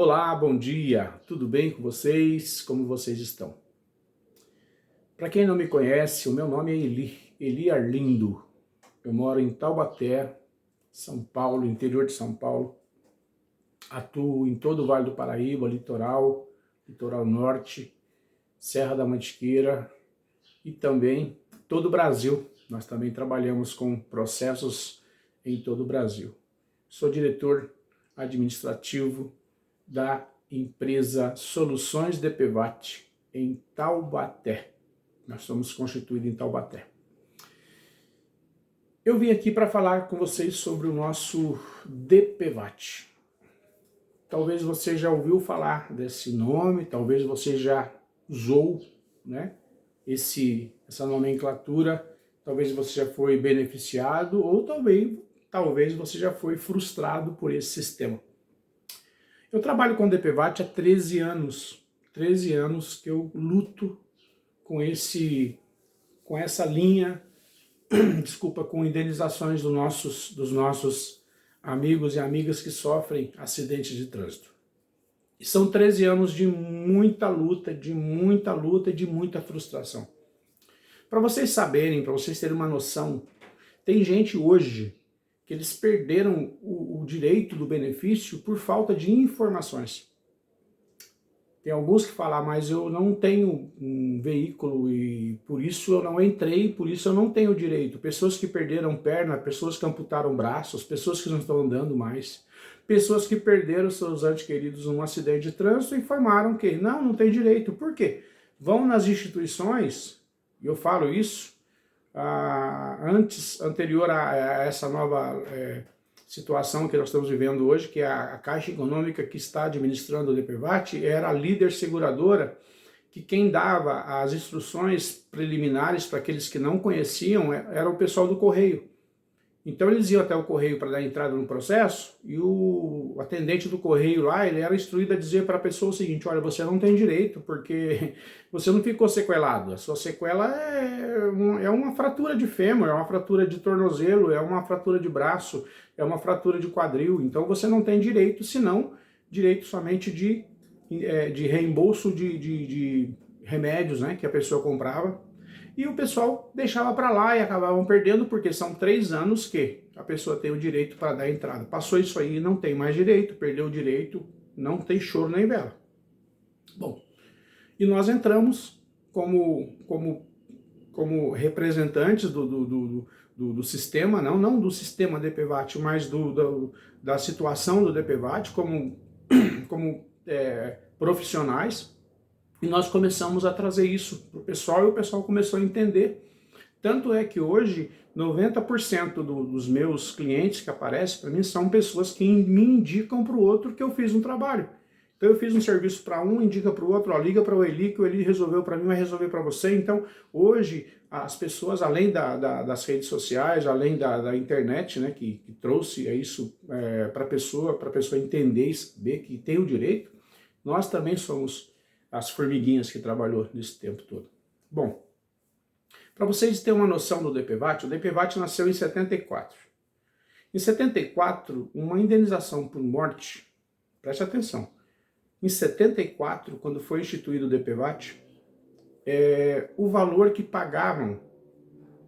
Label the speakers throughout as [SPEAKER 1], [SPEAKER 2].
[SPEAKER 1] Olá, bom dia, tudo bem com vocês? Como vocês estão? Para quem não me conhece, o meu nome é Eli Arlindo. Eu moro em Taubaté, São Paulo, interior de São Paulo. Atuo em todo o Vale do Paraíba, litoral norte, Serra da Mantiqueira e também todo o Brasil. Nós também trabalhamos com processos em todo o Brasil. Sou diretor administrativo da empresa Soluções DPVAT em Taubaté. Nós somos constituídos em Taubaté. Eu vim aqui para falar com vocês sobre o nosso DPVAT. Talvez você já ouviu falar desse nome, talvez você já usou, né, essa nomenclatura, talvez você já foi beneficiado ou talvez você já foi frustrado por esse sistema. Eu trabalho com DPVAT há 13 anos. 13 anos que eu luto com essa linha, com indenizações dos nossos amigos e amigas que sofrem acidentes de trânsito. E são 13 anos de muita luta, de muita frustração. Para vocês saberem, para vocês terem uma noção, tem gente hoje que eles perderam o direito do benefício por falta de informações. Tem alguns que falam, mas eu não tenho um veículo e por isso eu não entrei, por isso eu não tenho direito. Pessoas que perderam perna, pessoas que amputaram braços, pessoas que não estão andando mais, pessoas que perderam seus entes queridos num acidente de trânsito e informaram que não tem direito. Por quê? Vão nas instituições, e eu falo isso, anterior a essa nova situação que nós estamos vivendo hoje, que é a Caixa Econômica que está administrando o DPVAT, era a líder seguradora, que quem dava as instruções preliminares para aqueles que não conheciam era o pessoal do Correio. Então eles iam até o Correio para dar entrada no processo e o atendente do Correio lá, ele era instruído a dizer para a pessoa o seguinte: olha, você não tem direito porque você não ficou sequelado, a sua sequela é uma fratura de fêmur, é uma fratura de tornozelo, é uma fratura de braço, é uma fratura de quadril, então você não tem direito, senão direito somente de reembolso de remédios, né, que a pessoa comprava. E o pessoal deixava para lá e acabavam perdendo, porque são 3 anos que a pessoa tem o direito para dar entrada. Passou isso aí, não tem mais direito, perdeu o direito, não tem choro nem vela. Bom, e nós entramos como representantes do sistema, não do sistema DPVAT, mas da situação do DPVAT, como profissionais. E nós começamos a trazer isso para o pessoal e o pessoal começou a entender. Tanto é que hoje 90% dos meus clientes que aparecem para mim são pessoas que me indicam para o outro que eu fiz um trabalho. Então eu fiz um serviço para um, indica para o outro, liga para o Eli, que o Eli resolveu para mim, vai resolver para você. Então hoje as pessoas, além das redes sociais, além da internet, né, que trouxe isso para a pessoa entender e saber que tem o direito, nós também somos as formiguinhas que trabalhou nesse tempo todo. Bom, para vocês terem uma noção do DPVAT, o DPVAT nasceu em 74. Em 74, uma indenização por morte, preste atenção, em 74, quando foi instituído o DPVAT, o valor que pagavam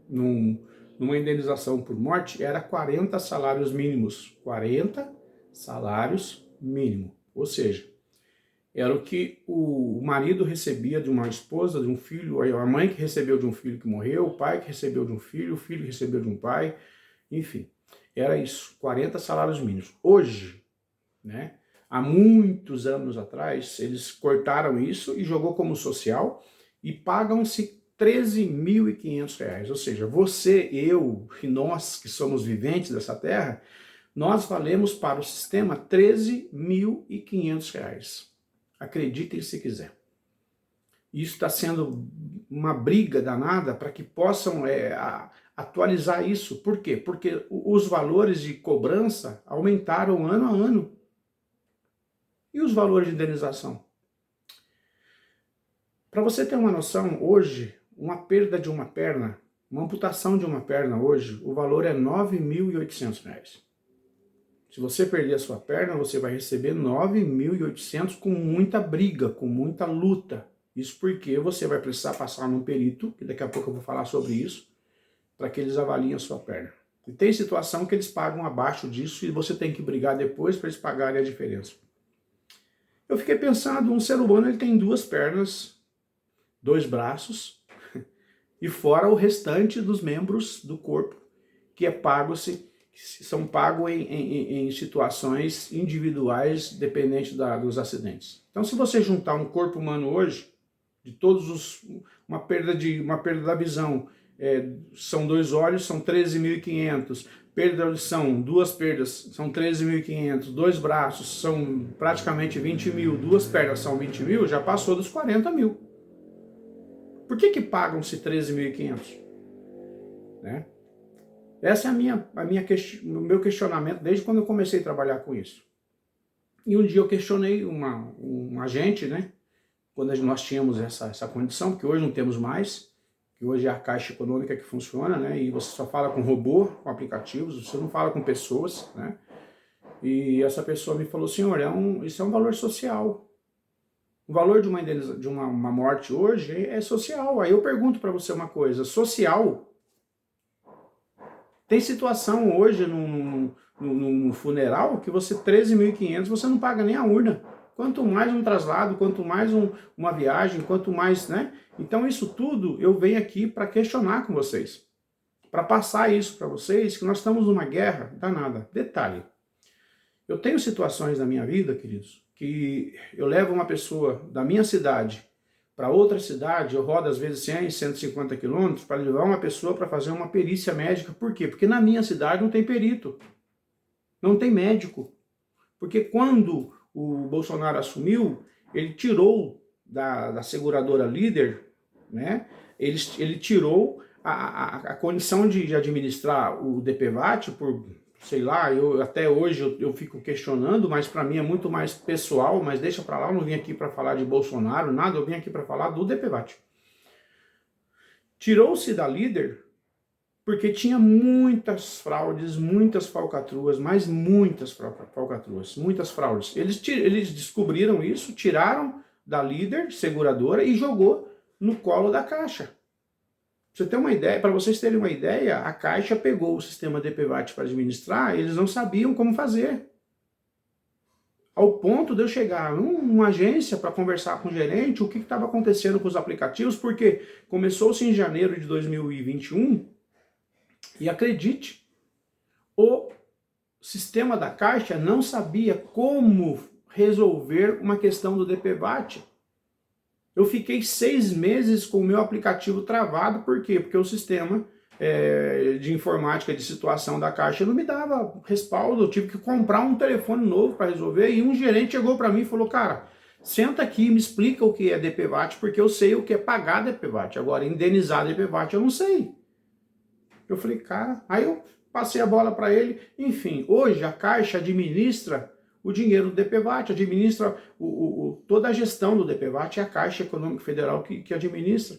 [SPEAKER 1] numa indenização por morte era 40 salários mínimos. 40 salários mínimos, ou seja, era o que o marido recebia de uma esposa, de um filho, a mãe que recebeu de um filho que morreu, o pai que recebeu de um filho, o filho que recebeu de um pai, enfim. Era isso, 40 salários mínimos. Hoje, né, há muitos anos atrás, eles cortaram isso e jogou como social e pagam-se R$13.500. Ou seja, você, eu e nós que somos viventes dessa terra, nós valemos para o sistema R$13.500. Acreditem se quiser. Isso está sendo uma briga danada para que possam atualizar isso. Por quê? Porque os valores de cobrança aumentaram ano a ano. E os valores de indenização? Para você ter uma noção, hoje, uma perda de uma perna, uma amputação de uma perna hoje, o valor é R$9.800. Se você perder a sua perna, você vai receber 9.800 com muita briga, com muita luta. Isso porque você vai precisar passar num perito, que daqui a pouco eu vou falar sobre isso, para que eles avaliem a sua perna. E tem situação que eles pagam abaixo disso e você tem que brigar depois para eles pagarem a diferença. Eu fiquei pensando, um ser humano ele tem 2 pernas, 2 braços, e fora o restante dos membros do corpo, que são pagos em situações individuais, dependente dos acidentes. Então, se você juntar um corpo humano hoje, de uma perda da visão, são 2 olhos, são 13.500, perda da audição, 2 perdas, são 13.500, 2 braços, são praticamente 20 mil, 2 pernas são 20 mil, já passou dos 40 mil. Por que pagam-se 13.500? Né? Esse é o meu questionamento desde quando eu comecei a trabalhar com isso. E um dia eu questionei um agente, né? Quando nós tínhamos essa condição, porque hoje não temos mais, que hoje é a Caixa Econômica que funciona, né? E você só fala com robô, com aplicativos, você não fala com pessoas, né? E essa pessoa me falou, senhor, isso é um valor social. O valor de uma morte hoje é social. Aí eu pergunto para você uma coisa, social? Tem situação hoje num funeral que você, 13.500, você não paga nem a urna. Quanto mais um traslado, quanto mais uma viagem, quanto mais, né? Então isso tudo eu venho aqui para questionar com vocês. Para passar isso para vocês, que nós estamos numa guerra danada. Detalhe, eu tenho situações na minha vida, queridos, que eu levo uma pessoa da minha cidade para outra cidade, eu rodo às vezes 100, 150 quilômetros para levar uma pessoa para fazer uma perícia médica. Por quê? Porque na minha cidade não tem perito, não tem médico. Porque quando o Bolsonaro assumiu, ele tirou da seguradora Líder, né? Ele tirou a condição de administrar o DPVAT por, sei lá, até hoje eu fico questionando, mas para mim é muito mais pessoal, mas deixa para lá, eu não vim aqui para falar de Bolsonaro, nada, eu vim aqui para falar do DPVAT. Tirou-se da Líder porque tinha muitas fraudes, muitas falcatruas, mas muitas falcatruas, muitas fraudes. Eles descobriram isso, tiraram da Líder, seguradora, e jogou no colo da Caixa. Pra você ter uma ideia, para vocês terem uma ideia, a Caixa pegou o sistema DPVAT para administrar, eles não sabiam como fazer. Ao ponto de eu chegar numa agência para conversar com o gerente o que estava acontecendo com os aplicativos, porque começou-se em janeiro de 2021, e acredite, o sistema da Caixa não sabia como resolver uma questão do DPVAT. Eu fiquei 6 meses com o meu aplicativo travado, por quê? Porque o sistema de informática de situação da Caixa não me dava respaldo, eu tive que comprar um telefone novo para resolver, e um gerente chegou para mim e falou, cara, senta aqui e me explica o que é DPVAT, porque eu sei o que é pagar DPVAT, agora indenizar DPVAT eu não sei. Eu falei, cara, aí eu passei a bola para ele, enfim, hoje a Caixa administra o dinheiro do DPVAT, administra toda a gestão do DPVAT, é a Caixa Econômica Federal que administra.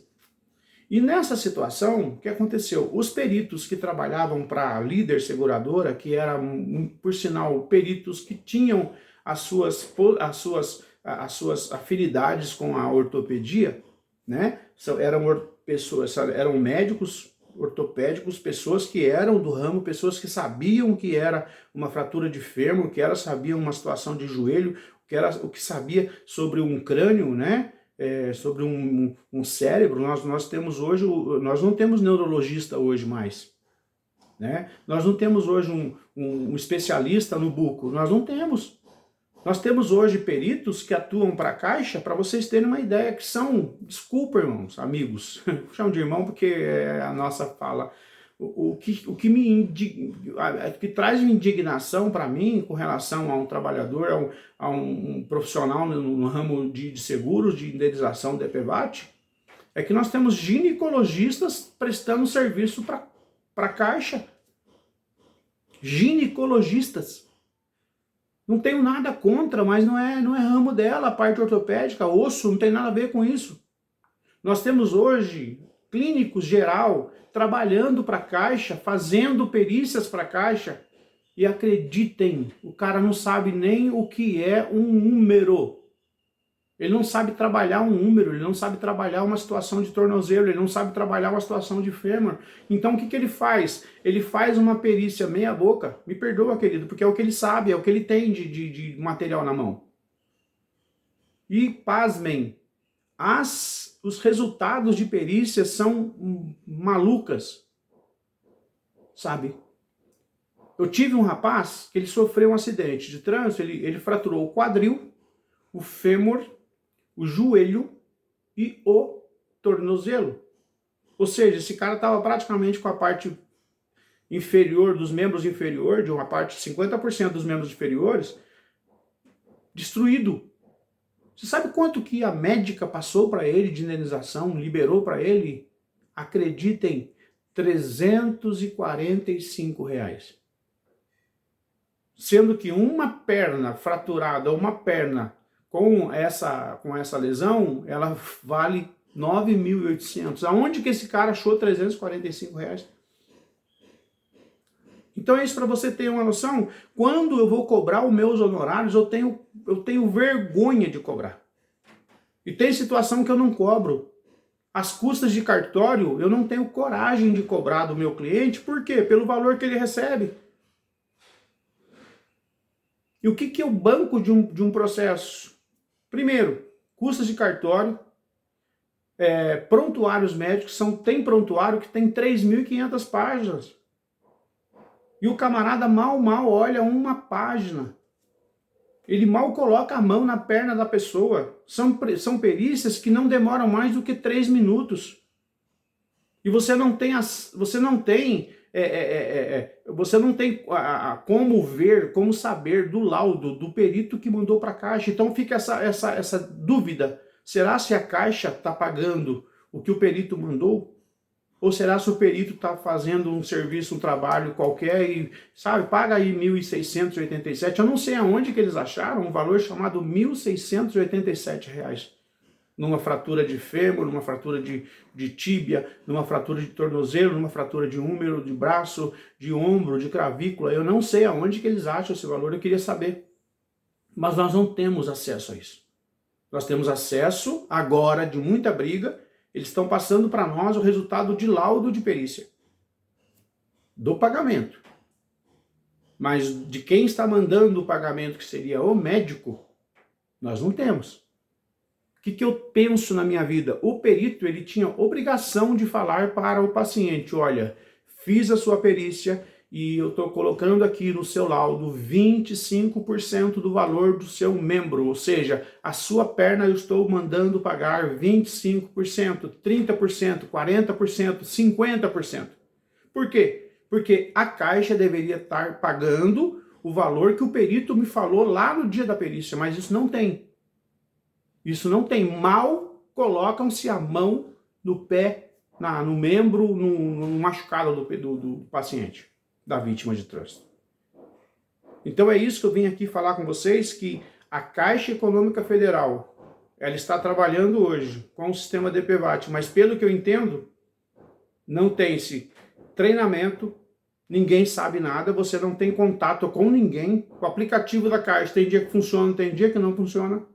[SPEAKER 1] E nessa situação, o que aconteceu? Os peritos que trabalhavam para a Líder Seguradora, que eram, por sinal, peritos que tinham as suas afinidades com a ortopedia, né? Eram médicos ortopédicos, pessoas que eram do ramo, pessoas que sabiam o que era uma fratura de fêmur, sabiam uma situação de joelho, o que sabia sobre um crânio, né? Sobre um cérebro. Nós temos hoje, nós não temos neurologista hoje mais, né? Nós não temos hoje um especialista no buco, nós não temos. Nós temos hoje peritos que atuam para a Caixa, para vocês terem uma ideia, que são, desculpa irmãos, amigos, chamo de irmão porque é a nossa fala, o que traz indignação para mim com relação a um trabalhador, a um profissional no ramo de seguros, de indenização DPVAT, é que nós temos ginecologistas prestando serviço para a Caixa. Ginecologistas. Não tenho nada contra, mas não é ramo dela, a parte ortopédica, osso, não tem nada a ver com isso. Nós temos hoje clínicos geral trabalhando para a Caixa, fazendo perícias para a Caixa, E acreditem, o cara não sabe nem o que é um número. Ele não sabe trabalhar um número, ele não sabe trabalhar uma situação de tornozelo, ele não sabe trabalhar uma situação de fêmur. Então o que ele faz? Ele faz uma perícia meia boca, me perdoa, querido, porque é o que ele sabe, é o que ele tem de material na mão. E pasmem, os resultados de perícia são malucas, sabe? Eu tive um rapaz que ele sofreu um acidente de trânsito, ele fraturou o quadril, o fêmur, o joelho e o tornozelo. Ou seja, esse cara estava praticamente com a parte inferior dos membros inferiores, de uma parte, 50% dos membros inferiores, destruído. Você sabe quanto que a médica passou para ele de indenização, liberou para ele? Acreditem, R$ 345. Sendo que uma perna fraturada, uma perna com essa lesão, ela vale 9.800. Aonde que esse cara achou R$ 345? Então é isso para você ter uma noção. Quando eu vou cobrar os meus honorários, eu tenho vergonha de cobrar. E tem situação que eu não cobro. As custas de cartório, eu não tenho coragem de cobrar do meu cliente. Por quê? Pelo valor que ele recebe. E o que é o banco de um processo? Primeiro, custas de cartório, prontuários médicos, tem prontuário que tem 3.500 páginas. E o camarada mal olha uma página. Ele mal coloca a mão na perna da pessoa. São perícias que não demoram mais do que 3 minutos. E você não tem como ver, como saber do laudo do perito que mandou para a Caixa. Então fica essa dúvida. Será se a Caixa está pagando o que o perito mandou? Ou será se o perito está fazendo um serviço, um trabalho qualquer e, sabe, paga aí R$ 1.687. Eu não sei aonde que eles acharam um valor chamado R$ 1.687. Numa fratura de fêmur, numa fratura de tíbia, numa fratura de tornozelo, numa fratura de húmero, de braço, de ombro, de clavícula. Eu não sei aonde que eles acham esse valor, eu queria saber. Mas nós não temos acesso a isso. Nós temos acesso, agora, de muita briga, eles estão passando para nós o resultado de laudo de perícia. Do pagamento. Mas de quem está mandando o pagamento, que seria o médico, nós não temos. O que eu penso na minha vida? O perito, ele tinha obrigação de falar para o paciente, olha, fiz a sua perícia e eu estou colocando aqui no seu laudo 25% do valor do seu membro, ou seja, a sua perna eu estou mandando pagar 25%, 30%, 40%, 50%. Por quê? Porque a Caixa deveria estar pagando o valor que o perito me falou lá no dia da perícia, mas isso não tem. Isso não tem. Mal colocam-se a mão no pé, no membro, no machucado do paciente, da vítima de trânsito. Então é isso que eu vim aqui falar com vocês, que a Caixa Econômica Federal, ela está trabalhando hoje com o sistema DPVAT, mas pelo que eu entendo, não tem-se treinamento, ninguém sabe nada, você não tem contato com ninguém, o aplicativo da Caixa tem dia que funciona, tem dia que não funciona.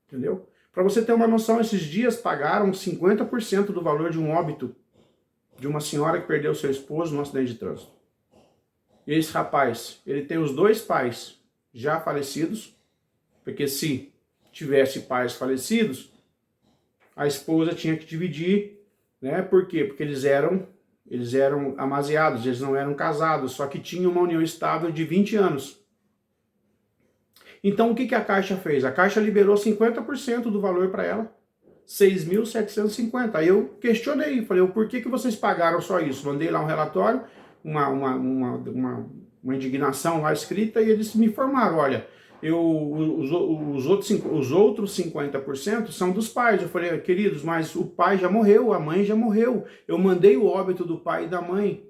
[SPEAKER 1] Entendeu? Para você ter uma noção, esses dias pagaram 50% do valor de um óbito de uma senhora que perdeu seu esposo num acidente de trânsito. E esse rapaz, ele tem os 2 pais já falecidos, porque se tivesse pais falecidos, a esposa tinha que dividir, né? Por quê? Porque eles eram amaziados, eles não eram casados, só que tinham uma união estável de 20 anos. Então, o que a Caixa fez? A Caixa liberou 50% do valor para ela, 6.750. Aí eu questionei, falei, por que vocês pagaram só isso? Mandei lá um relatório, uma indignação lá escrita, e eles me informaram, olha, os outros 50% são dos pais. Eu falei, queridos, mas o pai já morreu, a mãe já morreu. Eu mandei o óbito do pai e da mãe.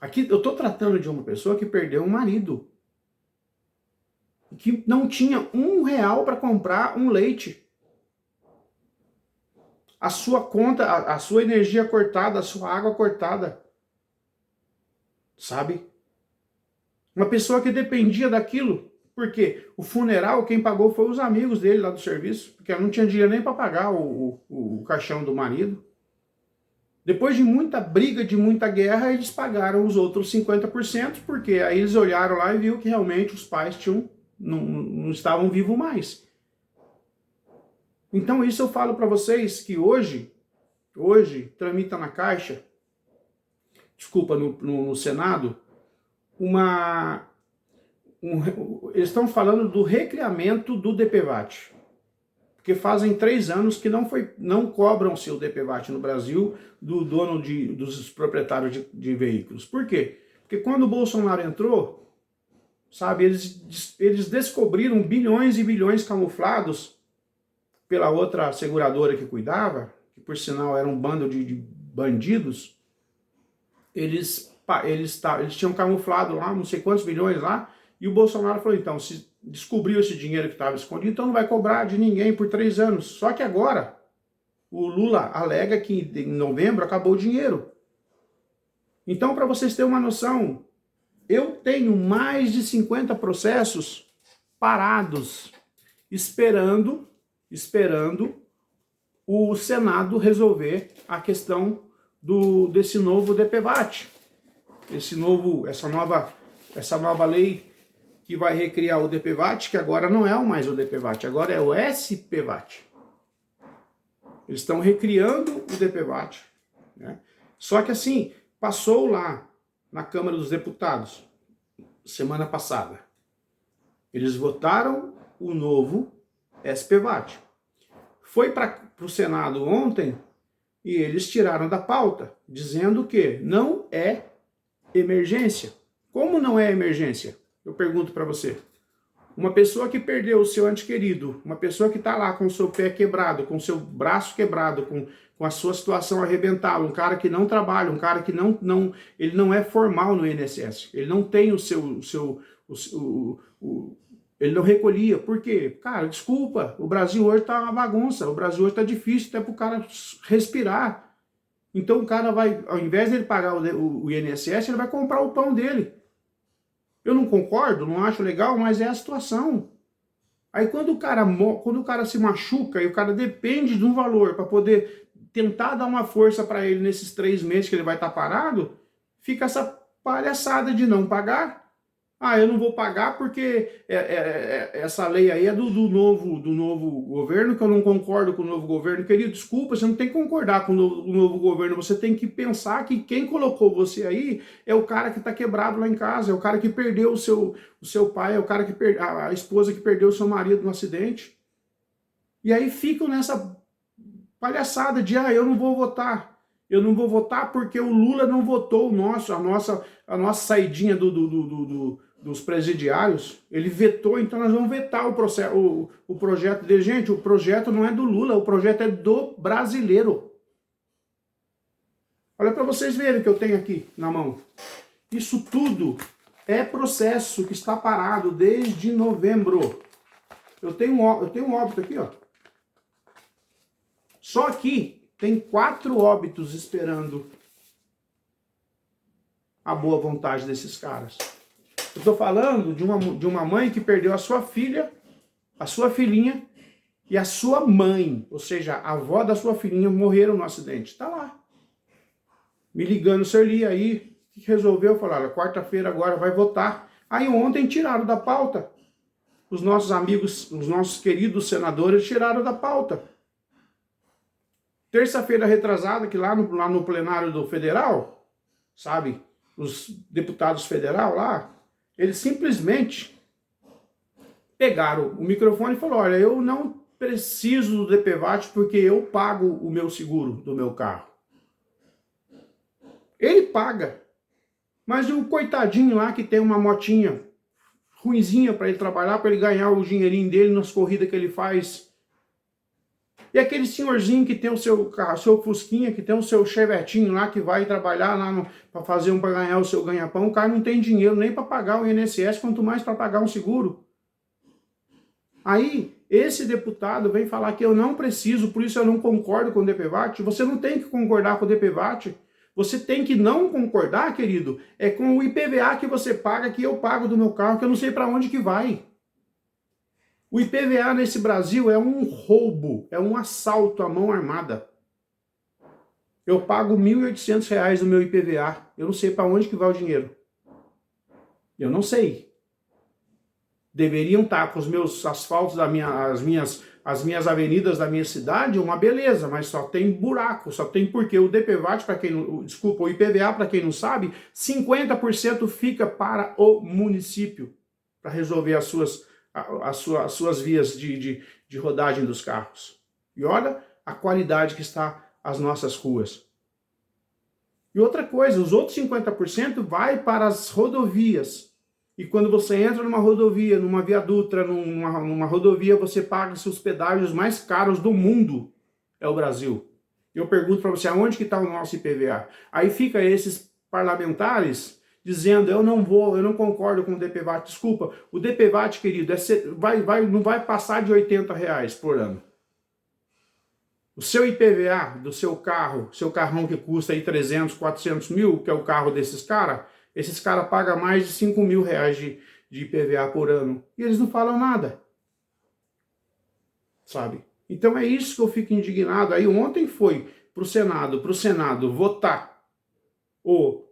[SPEAKER 1] Aqui eu estou tratando de uma pessoa que perdeu um marido, que não tinha R$ 1 para comprar um leite. A sua conta, a sua energia cortada, a sua água cortada. sabe? Uma pessoa que dependia daquilo, porque o funeral, quem pagou foi os amigos dele lá do serviço, porque ela não tinha dinheiro nem para pagar o caixão do marido. Depois de muita briga, de muita guerra, eles pagaram os outros 50%, porque aí eles olharam lá e viram que realmente os pais não estavam vivos mais. Então isso eu falo para vocês que hoje tramita na Caixa, desculpa, no Senado, eles estão falando do recriamento do DPVAT. Porque fazem 3 anos que não cobram-se o DPVAT no Brasil do dono dos proprietários de veículos. Por quê? Porque quando o Bolsonaro entrou, sabe, eles descobriram bilhões e bilhões camuflados pela outra seguradora que cuidava, que por sinal era um bando de bandidos. Eles tinham camuflado lá não sei quantos bilhões lá, e o Bolsonaro falou, então, se descobriu esse dinheiro que estava escondido, então não vai cobrar de ninguém por 3 anos. Só que agora, o Lula alega que em novembro acabou o dinheiro. Então, para vocês terem uma noção, eu tenho mais de 50 processos parados, esperando o Senado resolver a questão desse novo DPVAT. Essa nova lei que vai recriar o DPVAT, que agora não é mais o DPVAT, agora é o SPVAT. Eles estão recriando o DPVAT, né? Só que assim, passou lá na Câmara dos Deputados, semana passada. Eles votaram o novo SPVAT. Foi para o Senado ontem e eles tiraram da pauta, dizendo que não é emergência. Como não é emergência? Eu pergunto para você. Uma pessoa que perdeu o seu ente querido, uma pessoa que está lá com o seu pé quebrado, com o seu braço quebrado, com a sua situação arrebentada, um cara que não trabalha, um cara que ele não é formal no INSS, ele não tem ele não recolhia. Por quê? Cara, desculpa, o Brasil hoje está uma bagunça, o Brasil hoje está difícil até para o cara respirar. Então o cara vai, ao invés de ele pagar o INSS, ele vai comprar o pão dele. Eu não concordo, não acho legal, mas é a situação. Aí quando o cara se machuca e o cara depende de um valor para poder tentar dar uma força para ele nesses 3 meses que ele vai estar parado, fica essa palhaçada de não pagar. Ah, eu não vou pagar porque essa lei aí é do novo governo, que eu não concordo com o novo governo. Querido, desculpa, você não tem que concordar com o novo governo, você tem que pensar que quem colocou você aí é o cara que está quebrado lá em casa, é o cara que perdeu o seu pai, é o cara que a esposa que perdeu o seu marido no acidente. E aí ficam nessa palhaçada de, eu não vou votar. Eu não vou votar porque o Lula não votou a nossa saidinha dos presidiários. Ele vetou, então nós vamos vetar o projeto dele. Gente, o projeto não é do Lula, o projeto é do brasileiro. Olha para vocês verem o que eu tenho aqui na mão. Isso tudo é processo que está parado desde novembro. Eu tenho um óbito aqui, ó. Só aqui tem 4 óbitos esperando a boa vontade desses caras. Eu estou falando de uma mãe que perdeu a sua filha, a sua filhinha e a sua mãe, ou seja, a avó da sua filhinha morreram no acidente. Está lá. Me ligando, Serli, aí o que resolveu? Falaram, quarta-feira agora vai votar. Aí ontem tiraram da pauta. Os nossos amigos, os nossos queridos senadores tiraram da pauta. Terça-feira retrasada, que lá no plenário do federal, sabe, os deputados federal lá, eles simplesmente pegaram o microfone e falaram, olha, eu não preciso do DPVAT porque eu pago o meu seguro do meu carro. Ele paga, mas o coitadinho lá que tem uma motinha ruinzinha para ele trabalhar, para ele ganhar o dinheirinho dele nas corridas que ele faz. E aquele senhorzinho que tem o seu carro, seu Fusquinha, que tem o seu Chevetinho lá, que vai trabalhar lá para ganhar o seu ganha-pão, o cara não tem dinheiro nem para pagar o INSS, quanto mais para pagar um seguro. Aí, esse deputado vem falar que eu não preciso, por isso eu não concordo com o DPVAT. Você não tem que concordar com o DPVAT. Você tem que não concordar, querido, é com o IPVA que você paga, que eu pago do meu carro, que eu não sei para onde que vai. O IPVA nesse Brasil é um roubo, é um assalto à mão armada. Eu pago R$ 1.800 do meu IPVA, eu não sei para onde que vai o dinheiro. Eu não sei. Deveriam estar com os meus asfaltos, as minhas avenidas da minha cidade, uma beleza, mas só tem buraco, só tem porque o DPVAT, para quem não, desculpa, o IPVA, para quem não sabe, 50% fica para o município, para resolver as suas vias de rodagem dos carros. E olha a qualidade que está as nossas ruas. E outra coisa, os outros 50% vai para as rodovias. E quando você entra numa rodovia, numa Via Dutra, numa rodovia, você paga seus pedágios mais caros do mundo. É o Brasil. Eu pergunto para você, aonde que está o nosso IPVA? Aí fica esses parlamentares dizendo, eu não concordo com o DPVAT. Desculpa, o DPVAT, querido, não vai passar de R$ 80 por ano. O seu IPVA do seu carro, seu carrão que custa aí 300, 400 mil, que é o carro desses caras, esses caras pagam mais de R$ 5.000 de IPVA por ano. E eles não falam nada. Sabe? Então é isso que eu fico indignado. Aí ontem foi pro Senado votar o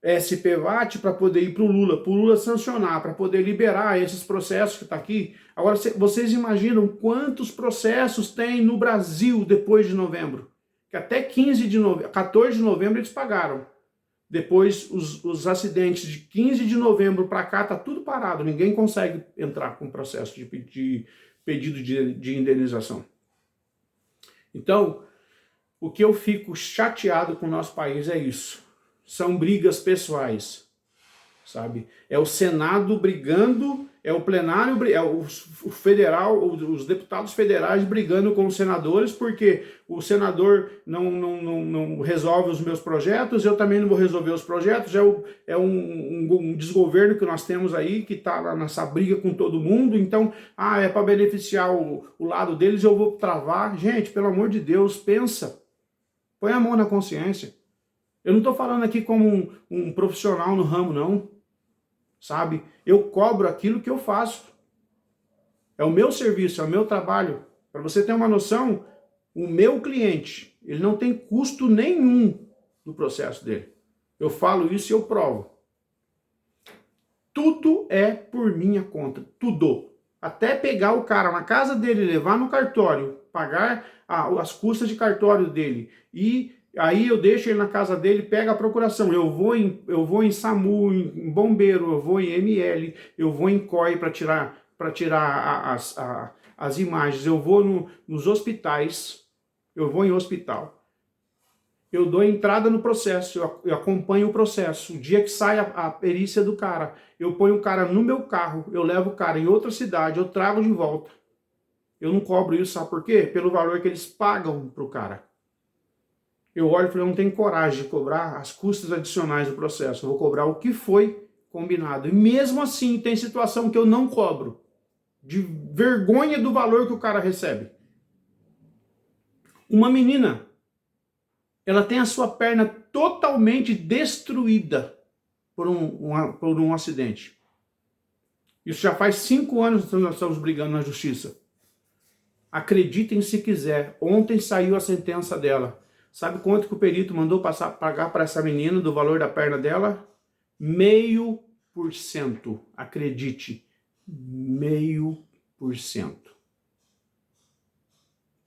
[SPEAKER 1] SPVAT para poder ir pro Lula sancionar, para poder liberar esses processos que tá aqui. Agora, vocês imaginam quantos processos tem no Brasil depois de novembro? Que até 14 de novembro eles pagaram. Depois, os acidentes de 15 de novembro para cá, tá tudo parado. Ninguém consegue entrar com processo de pedido de indenização. Então, o que eu fico chateado com o nosso país é isso. São brigas pessoais, sabe? É o Senado brigando, é o plenário, é o federal, os deputados federais brigando com os senadores, porque o senador não resolve os meus projetos, eu também não vou resolver os projetos, é um desgoverno que nós temos aí, que está nessa briga com todo mundo, então, é para beneficiar o lado deles, eu vou travar. Gente, pelo amor de Deus, pensa, põe a mão na consciência. Eu não estou falando aqui como um profissional no ramo, não. Sabe? Eu cobro aquilo que eu faço. É o meu serviço, é o meu trabalho. Para você ter uma noção, o meu cliente, ele não tem custo nenhum no processo dele. Eu falo isso e eu provo. Tudo é por minha conta. Tudo. Até pegar o cara na casa dele, levar no cartório, pagar as custas de cartório dele e... Aí eu deixo ele na casa dele, pega a procuração. Eu vou em SAMU, em bombeiro, eu vou em ML, eu vou em COI para tirar as imagens. Eu vou nos hospitais, eu vou em hospital. Eu dou entrada no processo, eu acompanho o processo. O dia que sai a perícia do cara, eu ponho o cara no meu carro, eu levo o cara em outra cidade, eu trago de volta. Eu não cobro isso, sabe por quê? Pelo valor que eles pagam pro cara. Eu olho e falei, eu não tenho coragem de cobrar as custas adicionais do processo. Eu vou cobrar o que foi combinado. E mesmo assim, tem situação que eu não cobro. De vergonha do valor que o cara recebe. Uma menina, ela tem a sua perna totalmente destruída por um acidente. Isso já faz 5 anos que nós estamos brigando na justiça. Acreditem se quiser, ontem saiu a sentença dela. Sabe quanto que o perito mandou pagar para essa menina do valor da perna dela? 0,5%. Acredite, 0,5%.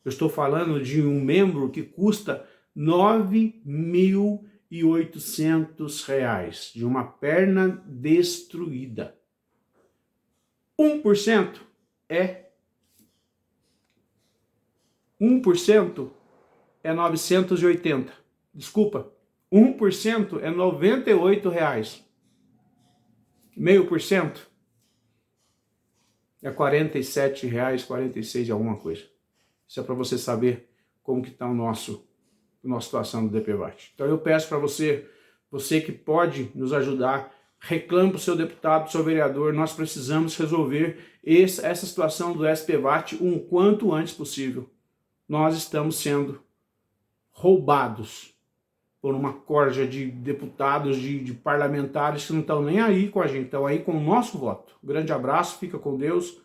[SPEAKER 1] Eu estou falando de um membro que custa R$ 9.800, de uma perna destruída. 1% é 1% é 980. Desculpa, 1% é R$ 98. 0,5% é R$ 47, 46 alguma coisa. Isso é para você saber como que está a nossa situação do DPVAT. Então eu peço para você que pode nos ajudar, reclame para o seu deputado, para o seu vereador, nós precisamos resolver essa situação do SPVAT o quanto antes possível. Nós estamos sendo roubados por uma corja de deputados, de parlamentares que não estão nem aí com a gente, estão aí com o nosso voto. Grande abraço, fica com Deus,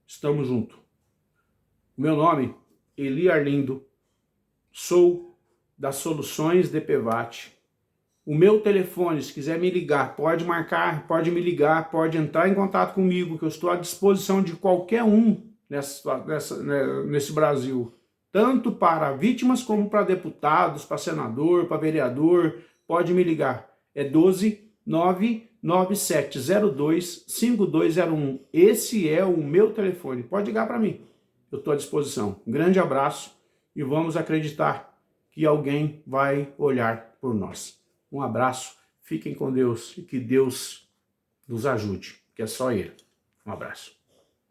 [SPEAKER 1] estamos juntos. O meu nome, Eli Arlindo, sou das Soluções DPVAT. O meu telefone, se quiser me ligar, pode marcar, pode me ligar, pode entrar em contato comigo, que eu estou à disposição de qualquer um nesse Brasil. Tanto para vítimas como para deputados, para senador, para vereador, pode me ligar. É 12997025201. Esse é o meu telefone. Pode ligar para mim. Eu estou à disposição. Um grande abraço e vamos acreditar que alguém vai olhar por nós. Um abraço, fiquem com Deus e que Deus nos ajude, que é só Ele. Um abraço.